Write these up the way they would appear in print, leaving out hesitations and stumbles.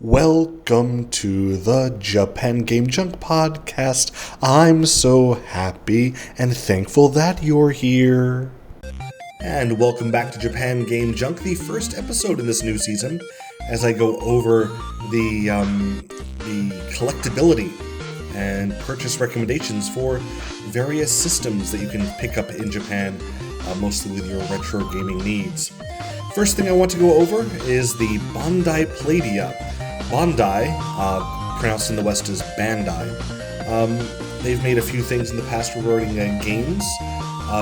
Welcome to the Japan Game Junk podcast. I'm so happy and thankful that you're here. And welcome back to Japan Game Junk, the first episode in this new season, as I go over the collectability and purchase recommendations for various systems that you can pick up in Japan, mostly with your retro gaming needs. First thing I want to go over is the Bandai Playdia. Bandai, pronounced in the West as Bandai. They've made a few things in the past regarding games.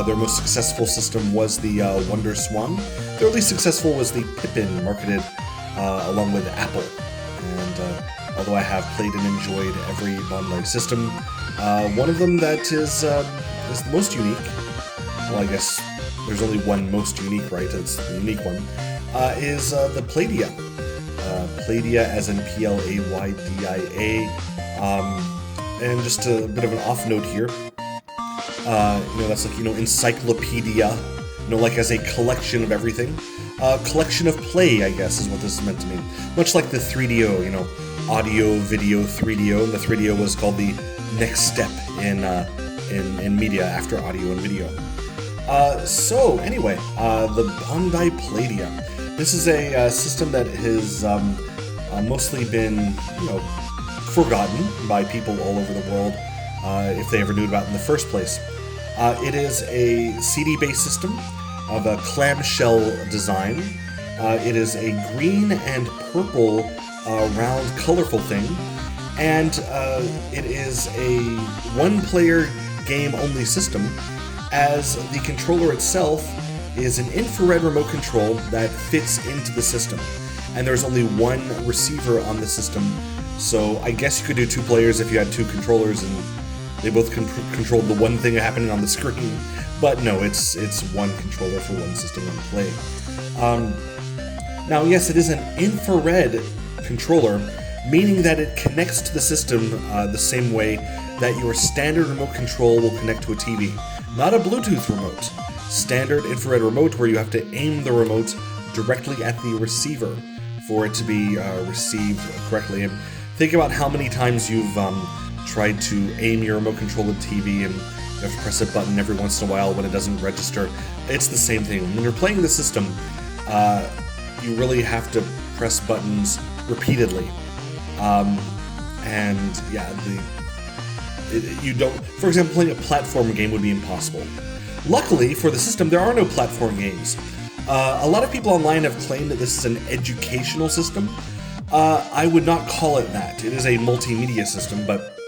Their most successful system was the Wonder Swan. Their least successful was the Pippin, marketed along with Apple. And although I have played and enjoyed every Bandai system, one of them that is the most unique, well, I guess there's only one most unique, right? It's the unique one, is the Playdia. Playdia as in Playdia. And just a bit of an off note here. That's like, encyclopedia, like as a collection of everything. Collection of play, I guess, is what this is meant to mean. Much like the 3DO, audio, video, 3DO. And the 3DO was called the next step in media after audio and video. So anyway, the Bandai Playdia. This is a system that has mostly been, forgotten by people all over the world, if they ever knew about it in the first place. It is a CD-based system of a clamshell design. It is a green and purple round colorful thing, and it is a one-player game-only system, as the controller itself is an infrared remote control that fits into the system. And there's only one receiver on the system, so I guess you could do two players if you had two controllers and they both controlled the one thing happening on the screen. But no, it's one controller for one system, one play. Now, yes, it is an infrared controller, meaning that it connects to the system the same way that your standard remote control will connect to a TV. Not a Bluetooth remote. Standard infrared remote where you have to aim the remote directly at the receiver for it to be received correctly. And think about how many times you've tried to aim your remote control at TV and you have to press a button every once in a while when it doesn't register. It's the same thing. When you're playing the system, you really have to press buttons repeatedly. You don't. For example, playing a platform game would be impossible. Luckily for the system, there are no platform games. A lot of people online have claimed that this is an educational system. I would not call it that. It is a multimedia system, but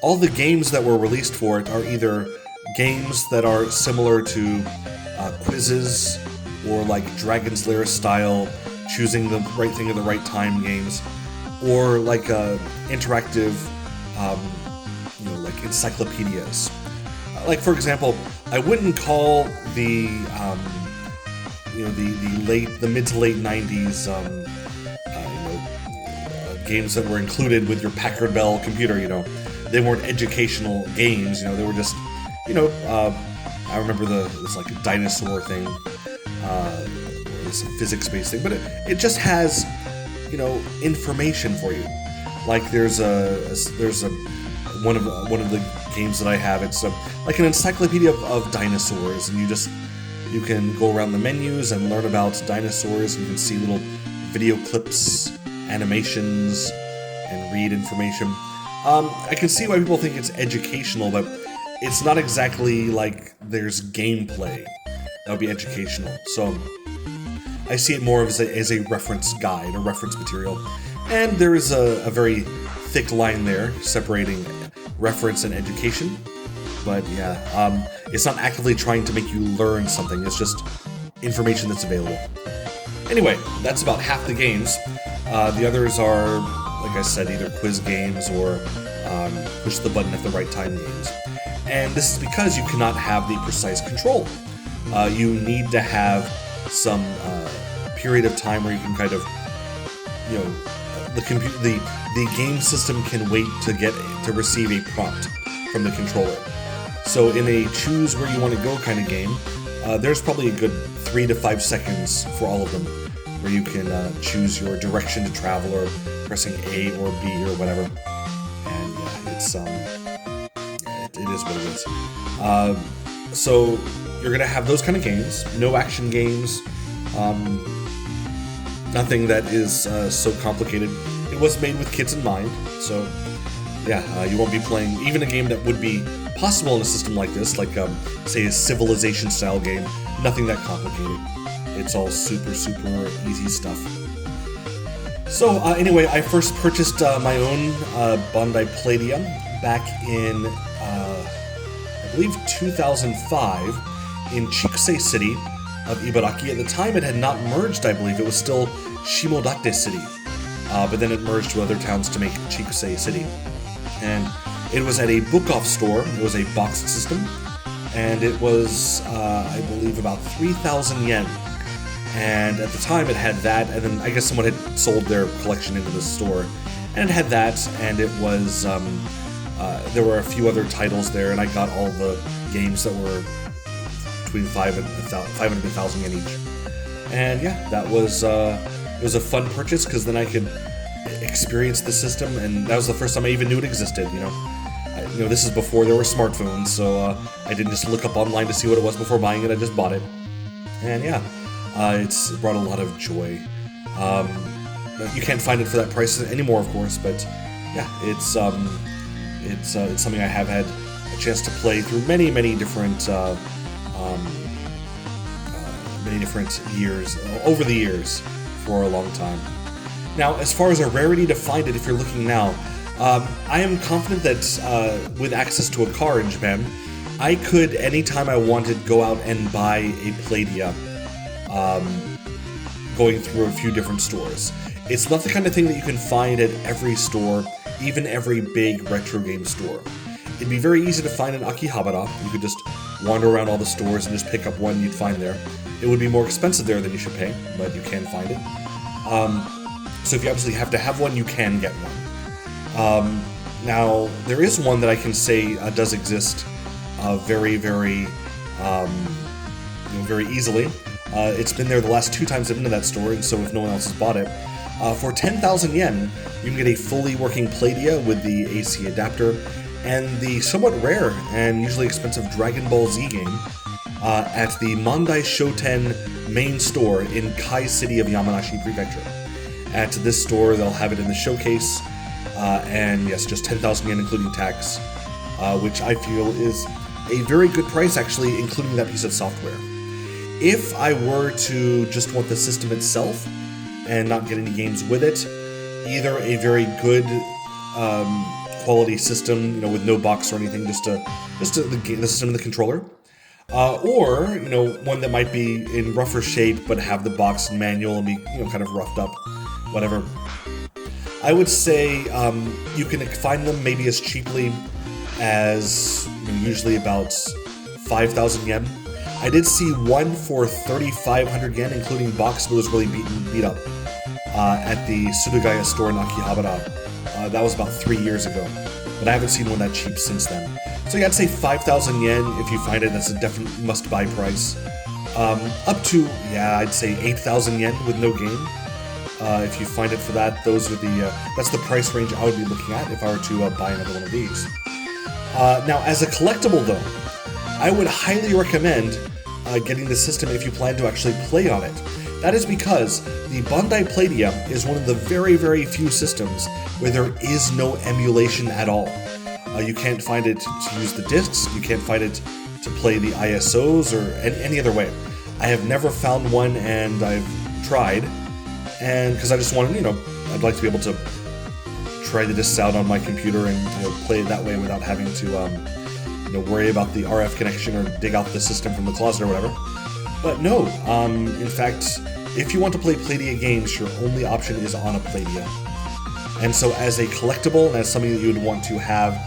all the games that were released for it are either games that are similar to quizzes or like Dragon's Lair style, choosing the right thing at the right time games, or like interactive, like encyclopedias. Like, for example, I wouldn't call the mid to late 90s games that were included with your Packard Bell computer, they weren't educational games, they were just, I remember this like dinosaur thing, this physics-based thing, but it just has, information for you. Like there's one of the games that I have. It's like an encyclopedia of dinosaurs, and you can go around the menus and learn about dinosaurs. You can see little video clips, animations, and read information. I can see why people think it's educational, but it's not exactly like there's gameplay that would be educational. So I see it more as a reference guide, a reference material. And there is a very thick line there separating reference and education. But yeah, it's not actively trying to make you learn something. It's just information that's available. Anyway, that's about half the games. The others are, like I said, either quiz games or push the button at the right time games. And this is because you cannot have the precise control. You need to have some period of time where you can kind of, the game system can wait to receive a prompt from the controller. So in a choose where you want to go kind of game, there's probably a good 3 to 5 seconds for all of them where you can choose your direction to travel or pressing A or B or whatever. And it is what it is. So you're gonna have those kind of games, no action games, nothing that is so complicated. It was made with kids in mind, so yeah, you won't be playing even a game that would be possible in a system like this, like say a Civilization-style game. Nothing that complicated. It's all super easy stuff. So anyway, I first purchased my own Bandai Playdia back in, I believe 2005 in Chikusei City of Ibaraki. At the time it had not merged, I believe. It was still Shimodate City. But then it merged with other towns to make Chikusei City. And it was at a book-off store. It was a boxed system. And it was, I believe, about 3,000 yen. And at the time it had that, and then I guess someone had sold their collection into the store. And it had that, and it was, there were a few other titles there, and I got all the games that were between 500 and 1,000 yen each. And yeah, that was, it was a fun purchase, because then I could experience the system, and that was the first time I even knew it existed, you know. This is before there were smartphones, so I didn't just look up online to see what it was before buying it, I just bought it. And yeah, it's brought a lot of joy. You can't find it for that price anymore, of course, but yeah, it's something I have had a chance to play through many different years, over the years, for a long time. Now, as far as a rarity to find it, if you're looking now, I am confident that with access to a car in Japan, I could, anytime I wanted, go out and buy a Playdia, going through a few different stores. It's not the kind of thing that you can find at every store, even every big retro game store. It'd be very easy to find in Akihabara. You could just wander around all the stores and just pick up one you'd find there. It would be more expensive there than you should pay, but you can find it. So if you absolutely have to have one, you can get one. Now, there is one that I can say does exist very easily. It's been there the last 2 times I've been to that store, and so if no one else has bought it. For 10,000 yen, you can get a fully working Playdia with the AC adapter, and the somewhat rare and usually expensive Dragon Ball Z game at the Mandai Shoten main store in Kai City of Yamanashi Prefecture. At this store, they'll have it in the showcase, and yes, just 10,000 yen including tax, which I feel is a very good price, actually, including that piece of software. If I were to just want the system itself and not get any games with it, either a very good quality system, with no box or anything, just the system and the controller, or one that might be in rougher shape but have the box and manual and be kind of roughed up, whatever. I would say you can find them maybe as cheaply as usually about 5,000 yen. I did see one for 3,500 yen, including box, but it was really beat up at the Surugaya store in Akihabara. That was about 3 years ago, but I haven't seen one that cheap since then. So yeah, I'd say 5,000 yen if you find it. That's a definite must-buy price. Up to, I'd say 8,000 yen with no game. If you find it for that, that's the price range I would be looking at if I were to buy another one of these. Now, as a collectible though, I would highly recommend getting the system if you plan to actually play on it. That is because the Bandai Playdia is one of the very few systems where there is no emulation at all. You can't find it to use the discs, you can't find it to play the ISOs or any other way. I have never found one, and I've tried, and because I just wanted, I'd like to be able to try the discs out on my computer and play it that way without having to worry about the RF connection or dig out the system from the closet or whatever. But no, in fact, if you want to play Playdia games, your only option is on a Playdia. And so as a collectible, and as something that you would want to have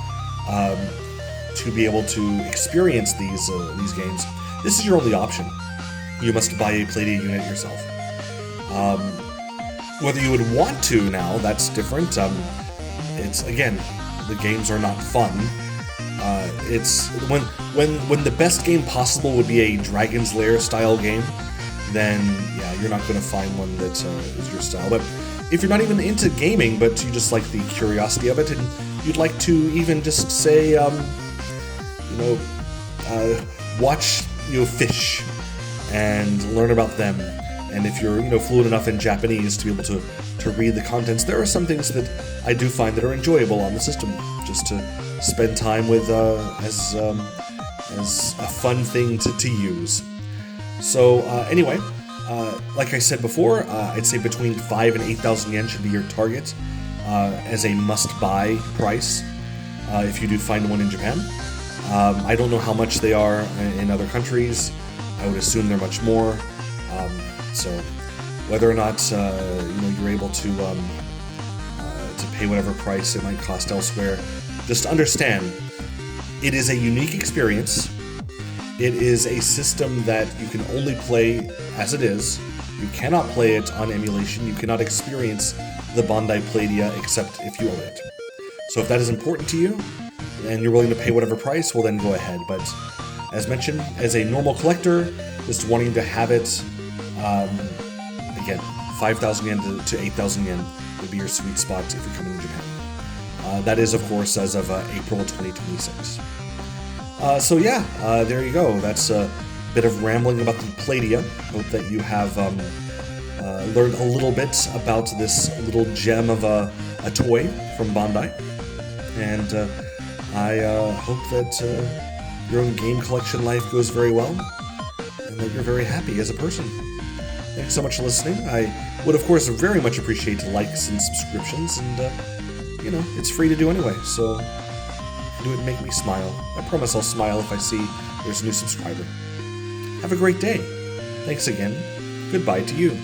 to be able to experience these games, this is your only option. You must buy a Playdia unit yourself. Whether you would want to now, that's different. It's, again, the games are not fun. It's when the best game possible would be a Dragon's Lair style game, then yeah, you're not going to find one that is your style. But if you're not even into gaming, but you just like the curiosity of it, and you'd like to even just say, watch fish and learn about them, and if you're fluent enough in Japanese to be able to read the contents, there are some things that I do find that are enjoyable on the system, just to spend time with as a fun thing to use. So anyway, like I said before, I'd say between 5,000 and 8,000 yen should be your target as a must-buy price if you do find one in Japan. I don't know how much they are in other countries. I would assume they're much more. So whether or not you're able to pay whatever price it might cost elsewhere, just understand it is a unique experience. It is a system that you can only play as it is. You cannot play it on emulation. You cannot experience the Bandai Playdia except if you own it. So if that is important to you, and you're willing to pay whatever price, well then go ahead. But as mentioned, as a normal collector, just wanting to have it, again, 5,000 yen to 8,000 yen would be your sweet spot if you're coming to Japan. That is, of course, as of April 2026. So yeah, there you go. That's a bit of rambling about the Playdia. Hope that you have learned a little bit about this little gem of a toy from Bandai. And I hope that your own game collection life goes very well, and that you're very happy as a person. Thanks so much for listening. I would, of course, very much appreciate likes and subscriptions, and, it's free to do anyway, so do it and make me smile. I promise I'll smile if I see there's a new subscriber. Have a great day. Thanks again. Goodbye to you.